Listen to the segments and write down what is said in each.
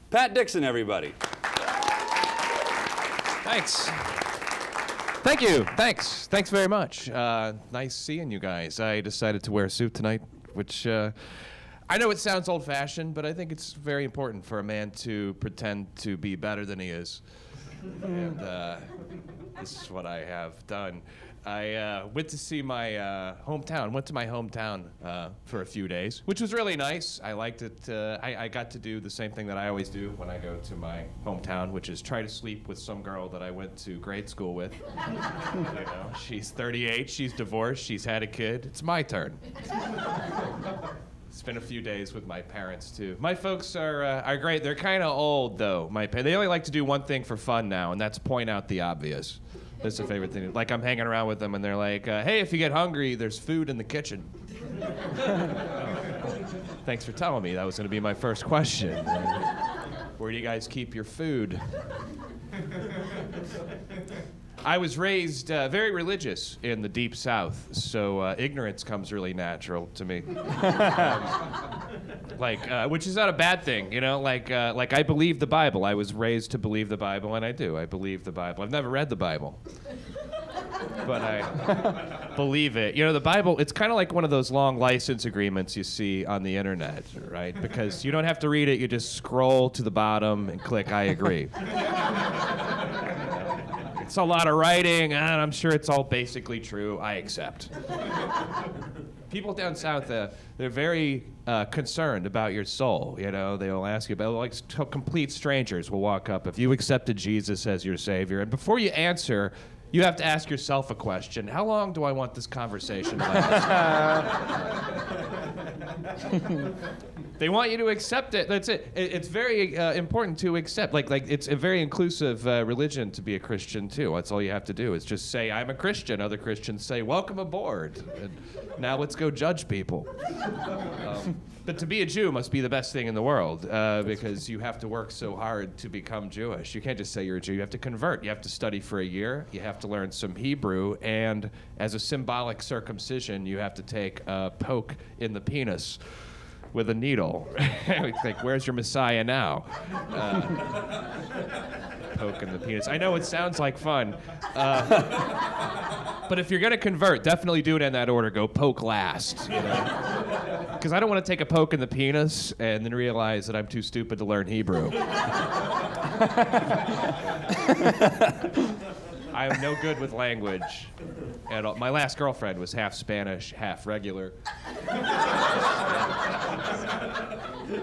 Pat Dixon, everybody. Thanks. Thank you. Thanks. Thanks very much. Nice seeing you guys. I decided to wear a suit tonight, which I know it sounds old-fashioned, but I think it's very important for a man to pretend to be better than he is. And this is what I have done. I went to see my hometown, went to my hometown for a few days, which was really nice. I liked it. I got to do the same thing that I always do when I go to my hometown, which is try to sleep with some girl that I went to grade school with. You know, she's 38, she's divorced, she's had a kid. It's my turn. Spent a few days with my parents, too. My folks are great. They're kind of old, though. They only like to do one thing for fun now, and that's point out the obvious. That's their favorite thing. Like, I'm hanging around with them, and they're like, hey, if you get hungry, there's food in the kitchen. Thanks for telling me. That was going to be my first question. Where do you guys keep your food? I was raised very religious in the Deep South, so ignorance comes really natural to me. Which is not a bad thing, you know? Like I believe the Bible. I was raised to believe the Bible, and I do. I believe the Bible. I've never read the Bible, but I believe it. You know, the Bible, it's kind of like one of those long license agreements you see on the internet, right? Because you don't have to read it. You just scroll to the bottom and click, I agree. It's a lot of writing, and I'm sure it's all basically true. I accept. People down south, they're very concerned about your soul. You know, they'll ask you about, like, complete strangers will walk up. If you accepted Jesus as your savior, and before you answer, you have to ask yourself a question. How long do I want this conversation to last? They want you to accept it. That's it. It's very important to accept. Like it's a very inclusive religion to be a Christian too. That's all you have to do is just say, "I'm a Christian." Other Christians say, "Welcome aboard." And now let's go judge people. But to be a Jew must be the best thing in the world because you have to work so hard to become Jewish. You can't just say you're a Jew. You have to convert. You have to study for a year. You have to learn some Hebrew. And as a symbolic circumcision, you have to take a poke in the penis with a needle. It's like, where's your Messiah now? Poke in the penis. I know it sounds like fun. But if you're going to convert, definitely do it in that order. Go poke last. You know? Because I don't want to take a poke in the penis and then realize that I'm too stupid to learn Hebrew. I am no good with language at all. My last girlfriend was half Spanish, half regular.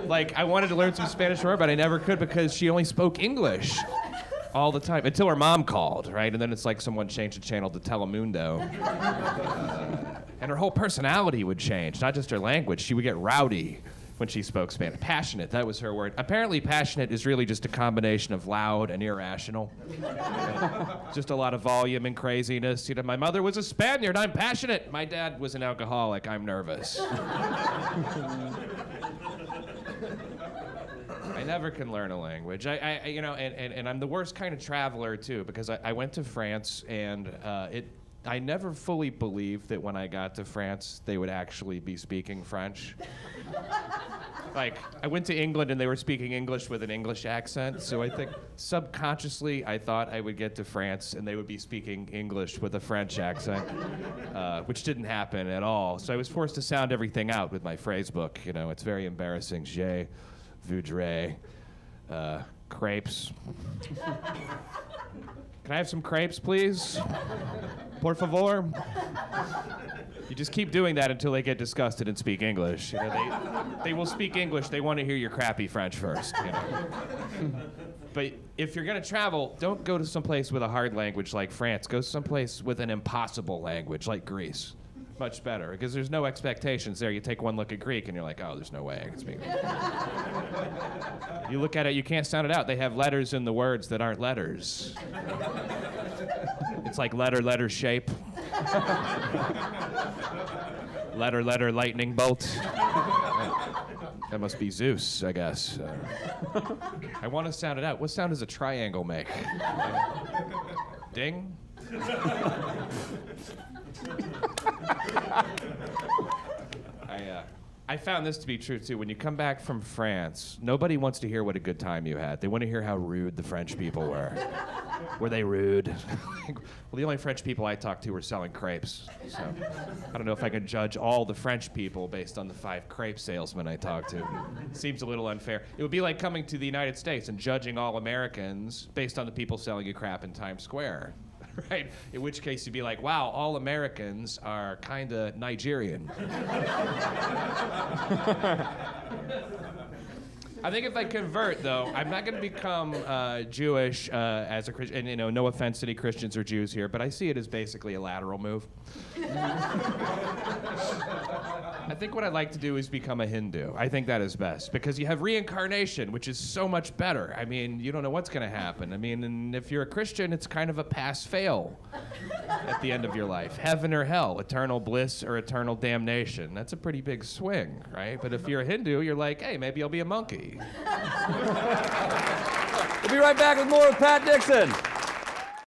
Like, I wanted to learn some Spanish from her, but I never could because she only spoke English all the time until her mom called, right? And then it's like someone changed the channel to Telemundo. And her whole personality would change, not just her language. She would get rowdy when she spoke Spanish. Passionate, that was her word. Apparently passionate is really just a combination of loud and irrational. Just a lot of volume and craziness. You know, my mother was a Spaniard, I'm passionate. My dad was an alcoholic, I'm nervous. I never can learn a language. You know, and I'm the worst kind of traveler too, because I went to France and I never fully believed that when I got to France, they would actually be speaking French. Like, I went to England and they were speaking English with an English accent, so I think subconsciously I thought I would get to France and they would be speaking English with a French accent, which didn't happen at all. So I was forced to sound everything out with my phrase book. You know, it's very embarrassing. Je voudrais crepes. Can I have some crepes, please? Por favor? You just keep doing that until they get disgusted and speak English. You know, they will speak English. They want to hear your crappy French first. You know? But if you're going to travel, don't go to someplace with a hard language like France. Go someplace with an impossible language like Greece. Much better, because there's no expectations there. You take one look at Greek and you're like, oh, there's no way I can speak it. You look at it, you can't sound it out. They have letters in the words that aren't letters. It's like letter, shape. Letter, lightning bolt. That must be Zeus, I guess. I want to sound it out. What sound does a triangle make? Ding? I found this to be true, too. When you come back from France, nobody wants to hear what a good time you had. They want to hear how rude the French people were. Were they rude? Well, the only French people I talked to were selling crepes. So I don't know if I can judge all the French people based on the 5 crepe salesmen I talked to. It seems a little unfair. It would be like coming to the United States and judging all Americans based on the people selling you crap in Times Square. Right? In which case you'd be like, wow, all Americans are kind of Nigerian. I think if I convert, though, I'm not going to become Jewish as a Christian. And, no offense to any Christians or Jews here, but I see it as basically a lateral move. I think what I'd like to do is become a Hindu. I think that is best, because you have reincarnation, which is so much better. I mean, you don't know what's going to happen. I mean, and if you're a Christian, it's kind of a pass-fail at the end of your life. Heaven or hell, eternal bliss or eternal damnation. That's a pretty big swing, right? But if you're a Hindu, you're like, hey, maybe I'll be a monkey. We'll be right back with more of Pat Dixon.